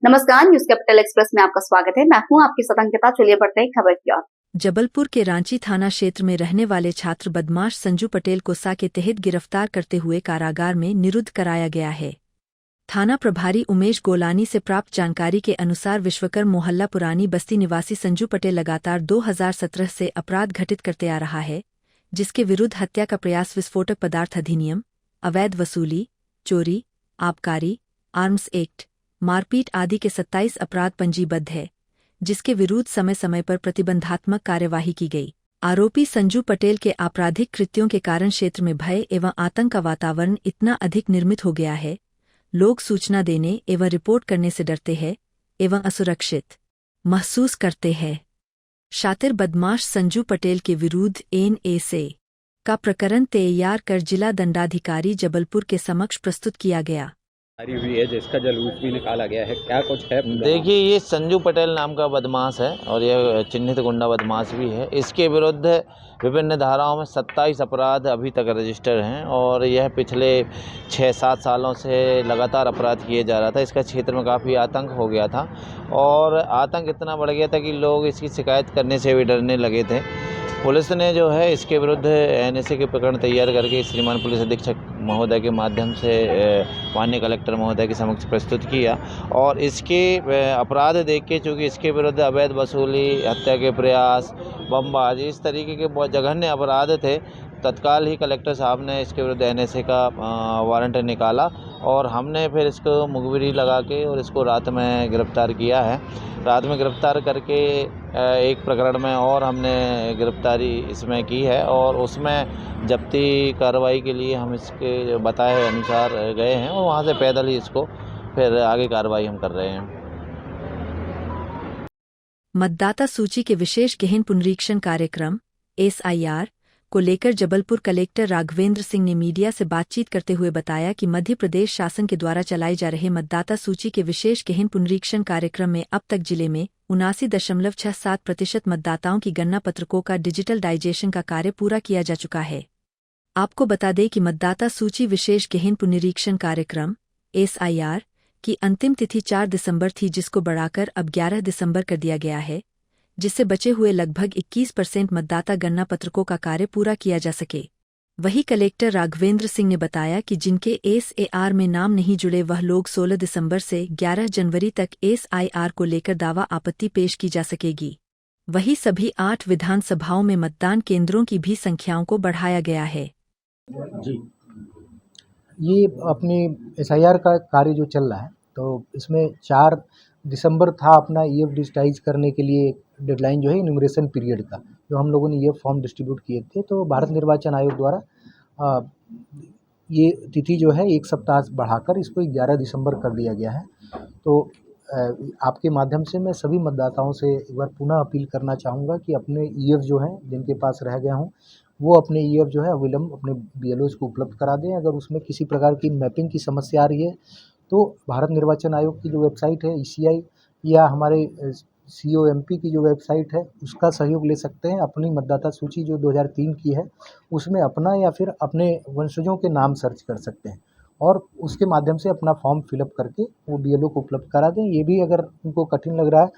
नमस्कार, news capital express में आपका स्वागत है। मैं हूं आपकी सतंकिता। चलिए बढ़ते हैं खबर की ओर। जबलपुर के रांची थाना क्षेत्र में रहने वाले छात्र बदमाश संजू पटेल को सा के तहत गिरफ्तार करते हुए कारागार में निरुद्ध कराया गया है। थाना प्रभारी उमेश गोलानी से प्राप्त जानकारी के अनुसार विश्वकर्म मोहल्ला पुरानी बस्ती निवासी संजू पटेल लगातार 2017 से अपराध घटित करते आ रहा है, जिसके विरुद्ध हत्या का प्रयास, विस्फोटक पदार्थ अधिनियम, अवैध वसूली, चोरी, आबकारी, आर्म्स एक्ट, मारपीट आदि के 27 अपराध पंजीबद्ध है, जिसके विरुद्ध समय समय पर प्रतिबंधात्मक कार्यवाही की गई। आरोपी संजू पटेल के आपराधिक कृत्यों के कारण क्षेत्र में भय एवं आतंक का वातावरण इतना अधिक निर्मित हो गया है, लोग सूचना देने एवं रिपोर्ट करने से डरते हैं एवं असुरक्षित महसूस करते हैं। शातिर बदमाश संजू पटेल के विरुद्ध NSA का प्रकरण तैयार कर जिला दंडाधिकारी जबलपुर के समक्ष प्रस्तुत किया गया। हुई है जिसका जुलूस भी निकाला गया है, क्या कुछ है? देखिए, ये संजू पटेल नाम का बदमाश है और यह चिन्हित गुंडा बदमाश भी है। इसके विरुद्ध विभिन्न धाराओं में 27 अपराध अभी तक रजिस्टर हैं और यह पिछले 6-7 सालों से लगातार अपराध किए जा रहा था। इसका क्षेत्र में काफ़ी आतंक हो गया था और आतंक इतना बढ़ गया था कि लोग इसकी शिकायत करने से भी डरने लगे थे। पुलिस ने जो है इसके विरुद्ध NSA के प्रकरण तैयार करके श्रीमान पुलिस अधीक्षक महोदय के माध्यम से माननीय कलेक्टर महोदय के समक्ष प्रस्तुत किया और इसके अपराध देख के, चूँकि इसके विरुद्ध अवैध वसूली, हत्या के प्रयास, बमबाजी, इस तरीके के बहुत जघन्य अपराध थे, तत्काल ही कलेक्टर साहब ने इसके विरुद्ध NSA का वारंट निकाला और हमने फिर इसको मुखबिरी लगा के और इसको रात में गिरफ़्तार किया है। रात में गिरफ़्तार करके एक प्रकरण में और हमने गिरफ़्तारी इसमें की है और उसमें जब्ती कार्रवाई के लिए हम इसके बताए अनुसार गए हैं और वहाँ से पैदल ही इसको फिर आगे कार्रवाई हम कर रहे हैं। मतदाता सूची के विशेष गहन पुनरीक्षण कार्यक्रम SIR को लेकर जबलपुर कलेक्टर राघवेंद्र सिंह ने मीडिया से बातचीत करते हुए बताया कि मध्य प्रदेश शासन के द्वारा चलाए जा रहे मतदाता सूची के विशेष गहन पुनरीक्षण कार्यक्रम में अब तक जिले में 79.67% मतदाताओं की गणना पत्रकों का डिजिटलाइजेशन का कार्य पूरा किया जा चुका है। आपको बता दें कि मतदाता सूची विशेष गहन पुनरीक्षण कार्यक्रम SIR की अंतिम तिथि 4 दिसंबर थी, जिसको बढ़ाकर अब 11 दिसंबर कर दिया गया है, जिससे बचे हुए लगभग 21% मतदाता गणना पत्रकों का कार्य पूरा किया जा सके। वहीं कलेक्टर राघवेंद्र सिंह ने बताया कि जिनके SAR में नाम नहीं जुड़े वह लोग 16 दिसंबर से 11 जनवरी तक SIR को लेकर दावा आपत्ति पेश की जा सकेगी। वहीं सभी 8 विधानसभाओं में मतदान केंद्रों की भी संख्याओं को बढ़ाया गया है। जी, ये अपने SIR का कार्य जो चल रहा है, तो इसमें 4 दिसंबर था अपना EF डिजिटाइज करने के लिए डेडलाइन जो है इन्यूमरेशन पीरियड का, जो हम लोगों ने ये फॉर्म डिस्ट्रीब्यूट किए थे। तो भारत निर्वाचन आयोग द्वारा ये तिथि जो है 1 सप्ताह बढ़ाकर इसको 11 दिसंबर कर दिया गया है। तो आपके माध्यम से मैं सभी मतदाताओं से एक बार पुनः अपील करना चाहूँगा कि अपने EF जो हैं जिनके पास रह गया हों, वो अपने EF जो है अविलंब अपने BLOs को उपलब्ध करा दें। अगर उसमें किसी प्रकार की मैपिंग की समस्या आ रही है तो भारत निर्वाचन आयोग की जो वेबसाइट है ECI या हमारे COMP की जो वेबसाइट है उसका सहयोग ले सकते हैं। अपनी मतदाता सूची जो 2003 की है उसमें अपना या फिर अपने वंशजों के नाम सर्च कर सकते हैं और उसके माध्यम से अपना फॉर्म फिलअप करके वो BLO को उपलब्ध करा दें। ये भी अगर उनको कठिन लग रहा है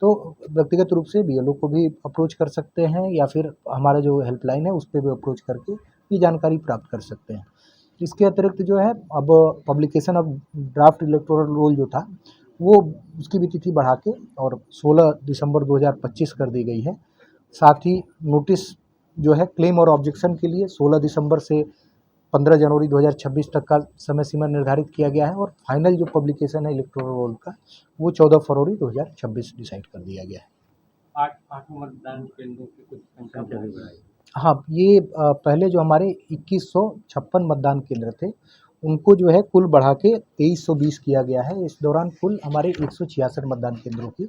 तो व्यक्तिगत रूप से BLO को भी अप्रोच कर सकते हैं या फिर हमारा जो हेल्पलाइन है उस पर भी अप्रोच करके ये जानकारी प्राप्त कर सकते हैं। इसके अतिरिक्त जो है अब publication of draft electoral roll जो था वो उसकी भी तिथि बढ़ा के और 16 दिसंबर 2025 कर दी गई है। साथ ही नोटिस जो है क्लेम और ऑब्जेक्शन के लिए 16 दिसंबर से 15 जनवरी 2026 तक का समय सीमा निर्धारित किया गया है और फाइनल जो पब्लिकेशन है इलेक्टोरल रोल का वो 14 फरवरी 2026 डिसाइड कर दिया गया है। 8 मतदान केंद्रों की कुछ संख्या भी बढ़ाई। हाँ, ये पहले जो हमारे 2156 मतदान केंद्र थे उनको जो है कुल बढ़ा के 2320 किया गया है। इस दौरान कुल हमारे 166 मतदान केंद्रों की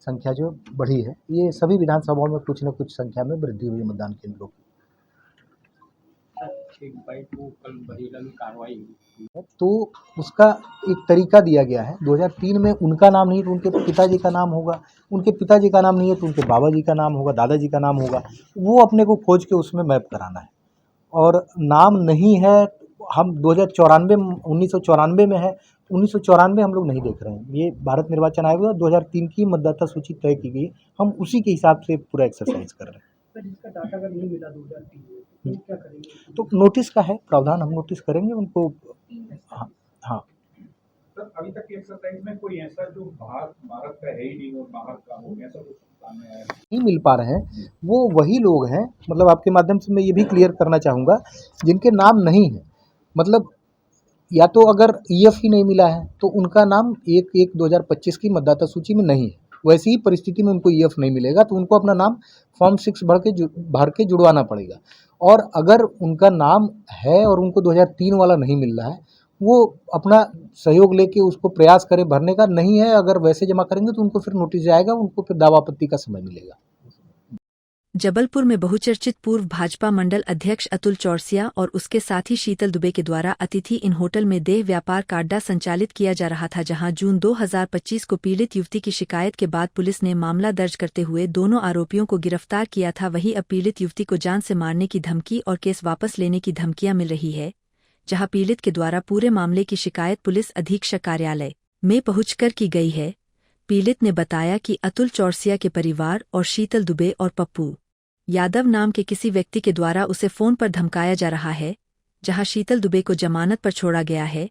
संख्या जो बढ़ी है, ये सभी विधानसभाओं में कुछ न कुछ संख्या में वृद्धि हुई मतदान केंद्रों की। कल बहिरंग कार्रवाई तो उसका एक तरीका दिया गया है। 2003 में उनका नाम नहीं तो उनके पिताजी का नाम होगा, उनके पिताजी का नाम नहीं है तो उनके बाबा जी का नाम होगा, दादाजी का नाम होगा, वो अपने को खोज के उसमें मैप कराना है। और नाम नहीं है, हम 1994 में है 1994 हम लोग नहीं देख रहे हैं। ये भारत निर्वाचन आयोग द्वारा 2003 की मतदाता सूची तय की गई, हम उसी के हिसाब से पूरा एक्सरसाइज कर रहे हैं। सर, इसका डाटा अगर नहीं मिला 2003 में तो क्या करेंगे? तो नोटिस का है प्रावधान, हम नोटिस करेंगे उनको। हाँ हाँ सर, अभी तक की एक्सरसाइज में कोई ऐसा जो भारत का है ही नहीं और बाहर का हो, ऐसा कुछ सामने आया नहीं मिल पा रहे हैं, वो वही लोग हैं, मतलब आपके माध्यम से मैं ये भी क्लियर करना चाहूँगा, जिनके नाम नहीं है, मतलब या तो अगर ईएफ ही नहीं मिला है तो उनका नाम 1/1/2025 की मतदाता सूची में नहीं है। वैसी ही परिस्थिति में उनको ईएफ नहीं मिलेगा तो उनको अपना नाम फॉर्म 6 भर के जुड़वाना पड़ेगा। और अगर उनका नाम है और उनको 2003 वाला नहीं मिल रहा है, वो अपना सहयोग लेके उसको प्रयास करें भरने का। नहीं है, अगर वैसे जमा करेंगे तो उनको फिर नोटिस जाएगा, उनको फिर दावा आपत्ति का समय मिलेगा। जबलपुर में बहुचर्चित पूर्व भाजपा मंडल अध्यक्ष अतुल चौरसिया और उसके साथी शीतल दुबे के द्वारा अतिथि इन होटल में देह व्यापार का अड्डा संचालित किया जा रहा था, जहां जून 2025 को पीड़ित युवती की शिकायत के बाद पुलिस ने मामला दर्ज करते हुए दोनों आरोपियों को गिरफ्तार किया था। वहीं अब पीड़ित युवती को जान से मारने की धमकी और केस वापस लेने की धमकियां मिल रही है, जहां पीड़ित के द्वारा पूरे मामले की शिकायत पुलिस अधीक्षक कार्यालय में पहुंचकर की गई है। पीड़ित ने बताया कि अतुल चौरसिया के परिवार और शीतल दुबे और पप्पू यादव नाम के किसी व्यक्ति के द्वारा उसे फोन पर धमकाया जा रहा है, जहां शीतल दुबे को जमानत पर छोड़ा गया है।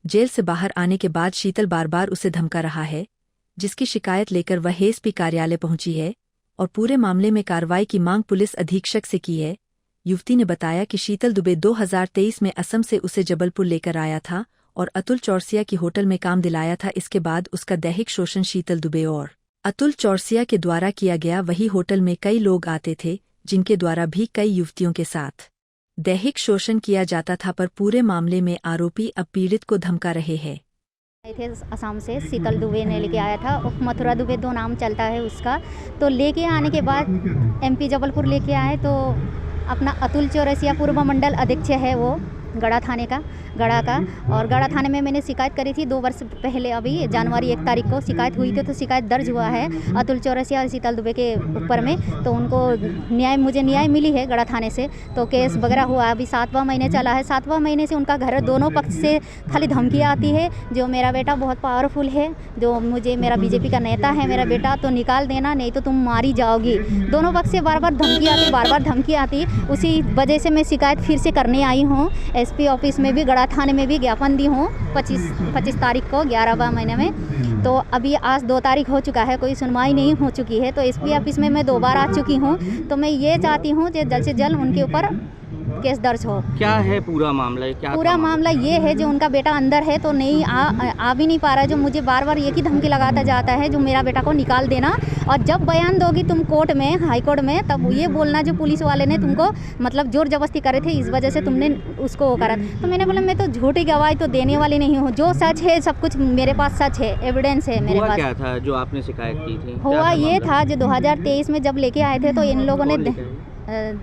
जेल से बाहर आने के बाद शीतल बार बार उसे धमका रहा है, जिसकी शिकायत लेकर वह एसपी कार्यालय पहुंची है और पूरे मामले में कार्रवाई की मांग पुलिस अधीक्षक से की है। युवती ने बताया कि शीतल दुबे 2023 में असम से उसे जबलपुर लेकर आया था और अतुल चौरसिया की होटल में काम दिलाया था। इसके बाद उसका दैहिक शोषण शीतल दुबे और अतुल चौरसिया के द्वारा किया गया। वही होटल में कई लोग आते थे, जिनके द्वारा भी कई युवतियों के साथ दैहिक शोषण किया जाता था, पर पूरे मामले में आरोपी अब पीड़ित को धमका रहे हैं। आए थे असम से, शीतल दुबे ने लेके आया था, उप मथुरा दुबे 2 नाम चलता है उसका। तो लेके आने के बाद एमपी जबलपुर लेके आए तो अपना अतुल चौरसिया पूर्व मंडल अध्यक्ष है वो गड़ा थाने का, गड़ा का। और गड़ा थाने में मैंने शिकायत करी थी 2 वर्ष पहले, अभी जनवरी 1 तारीख को शिकायत हुई थी। तो शिकायत दर्ज हुआ है अतुल चौरसिया और शीतल दुबे के ऊपर में। तो उनको मुझे न्याय मिली है गड़ा थाने से। तो केस वगैरह हुआ, अभी 7वां महीने चला है। 7वां महीने से उनका घर दोनों पक्ष से खाली धमकियाँ आती है। जो मेरा बेटा बहुत पावरफुल है, जो मुझे मेरा बीजेपी का नेता है मेरा बेटा, तो निकाल देना, नहीं तो तुम मारी जाओगी। दोनों पक्ष से बार बार धमकी आती, बार बार धमकी आती। उसी वजह से मैं शिकायत फिर से करने आई हूँ। एसपी ऑफिस में भी, गड़ा थाने में भी ज्ञापन दी हूँ 25 तारीख को 11वां महीने में। तो अभी आज 2 तारीख हो चुका है, कोई सुनवाई नहीं हो चुकी है। तो एसपी ऑफिस में मैं 2 बार आ चुकी हूँ। तो मैं ये चाहती हूँ कि जल्द से जल्द उनके ऊपर केस दर्ज हो। क्या है पूरा मामला? क्या पूरा मामला ये है, जो उनका बेटा अंदर है तो नहीं आ भी नहीं पा रहा है। जो मुझे बार बार एक ही धमकी लगाता जाता है, जो मेरा बेटा को निकाल देना, और जब बयान दोगी तुम कोर्ट में, हाई कोर्ट में, तब ये बोलना जो पुलिस वाले ने तुमको मतलब जोर जबरदस्ती करे थे, इस वजह से तुमने उसको वो करा। तो मैंने बोला मैं तो झूठी गवाही तो देने वाली नहीं हूँ, जो सच है सब कुछ मेरे पास सच है, एविडेंस है मेरे पास। क्या था जो आपने शिकायत की थी? हुआ ये था, जो 2023 में जब लेके आए थे तो इन लोगों ने,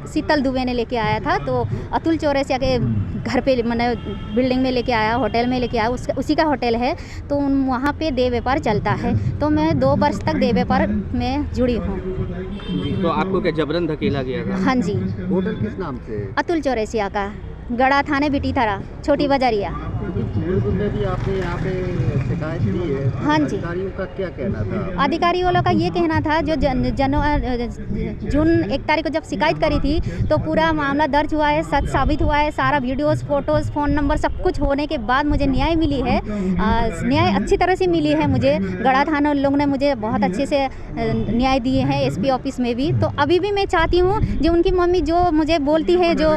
शीतल दुबे ने लेके आया था। तो अतुल चौरसिया के घर पे, मैंने बिल्डिंग में लेके आया, होटल में लेके आया, उसी का होटल है। तो वहाँ पे देह व्यापार चलता है। तो मैं 2 वर्ष तक देह व्यापार में जुड़ी हूँ। तो आपको क्या जबरन धकेला गया था? हाँ जी। होटल किस नाम से? अतुल चौरसिया का, गड़ा थाने बिटी थारा, छोटी बाजारिया। भी आपने यहाँ पे शिकायत की है, हाँ जी। अधिकारियों का क्या कहना था? अधिकारी वालों का ये कहना था, जो जून 1 तारीख को जब शिकायत करी थी तो पूरा मामला दर्ज हुआ है, सच साबित हुआ है, सारा वीडियोस, फोटोज़, फ़ोन नंबर सब कुछ होने के बाद मुझे न्याय मिली है। न्याय अच्छी तरह से मिली है मुझे। गड़ा थाना लोग ने मुझे बहुत अच्छे से न्याय दिए हैं, एसपी ऑफिस में भी। तो अभी भी मैं चाहती हूँ, जो उनकी मम्मी जो मुझे बोलती है, जो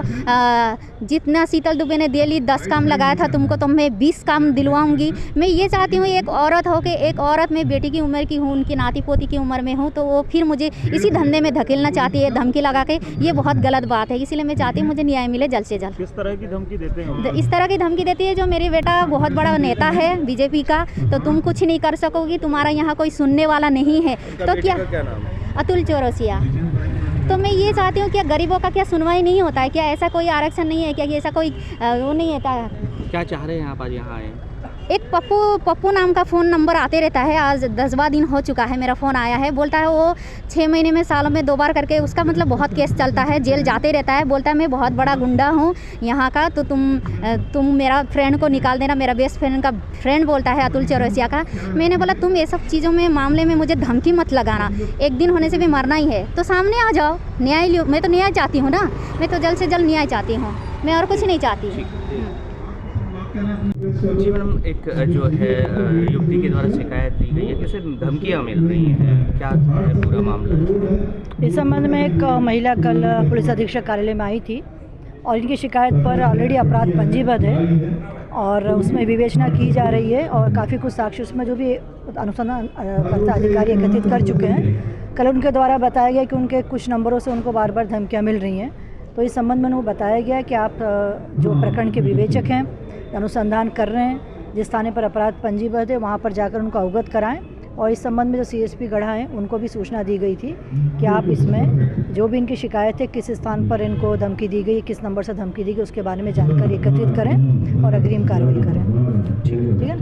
जितना शीतल दुबे ने डेली 10 काम लगाया था तुमको, तो मैं 20 काम दिलवाऊंगी। मैं ये चाहती हूँ, एक औरत हो के, एक औरत में बेटी की उम्र की हूँ, उनकी नाती पोती की उम्र में हूँ, तो वो फिर मुझे इसी धंधे में धकेलना चाहती है, धमकी लगा के। ये बहुत गलत बात है, इसलिए मैं चाहती हूँ मुझे न्याय मिले जल्द से जल्द। किस तरह की धमकी देते हैं? इस तरह की धमकी देती है, जो मेरी बेटा बहुत बड़ा नेता है बीजेपी का, तो तुम कुछ नहीं कर सकोगी, तुम्हारा यहाँ कोई सुनने वाला नहीं है। तो क्या नाम है? अतुल चौरसिया। तो मैं ये चाहती हूँ, क्या गरीबों का क्या सुनवाई नहीं होता है? क्या ऐसा कोई आरक्षण नहीं है? क्या ऐसा कोई वो नहीं है? क्या चाह रहे हैं आप आज यहाँ आए? एक पप्पू नाम का फ़ोन नंबर आते रहता है। आज 10वां दिन हो चुका है मेरा फ़ोन आया है। बोलता है वो 6 महीने में, सालों में 2 बार करके उसका मतलब बहुत केस चलता है, जेल जाते रहता है। बोलता है मैं बहुत बड़ा गुंडा हूँ यहाँ का, तो तुम मेरा फ्रेंड को निकाल देना। मेरा बेस्ट फ्रेंड का फ्रेंड बोलता है अतुल चौरसिया का। मैंने बोला तुम ये सब चीज़ों में मामले में मुझे धमकी मत लगाना, एक दिन होने से भी मरना ही है तो सामने आ जाओ, न्याय लियो। मैं तो न्याय चाहती हूँ ना, मैं तो जल्द से जल्द न्याय चाहती हूँ, मैं और कुछ नहीं चाहती। जी मैडम, एक जो है युवती के द्वारा शिकायत दी गई है कि उसे धमकियाँ मिल रही हैं, क्या है पूरा मामला? इस संबंध में एक महिला कल पुलिस अधीक्षक कार्यालय में आई थी और इनकी शिकायत पर ऑलरेडी अपराध पंजीबद्ध है और उसमें विवेचना की जा रही है और काफ़ी कुछ साक्ष्य उसमें जो भी अनुसंधान करता अधिकारी एकत्रित कर चुके हैं। कल उनके द्वारा बताया गया कि उनके कुछ नंबरों से उनको बार बार धमकियाँ मिल रही हैं, तो इस संबंध में उनको बताया गया कि आप जो प्रकरण के विवेचक हैं, अनुसंधान कर रहे हैं, जिस थाने पर अपराध पंजीबद्ध है वहाँ पर जाकर उनको अवगत कराएं। और इस संबंध में जो CSP गढ़ा हैं उनको भी सूचना दी गई थी कि आप इसमें जो भी इनकी शिकायत है, किस स्थान पर इनको धमकी दी गई, किस नंबर से धमकी दी गई, उसके बारे में जानकारी एकत्रित करें और अग्रिम कार्रवाई करें। ठीक है।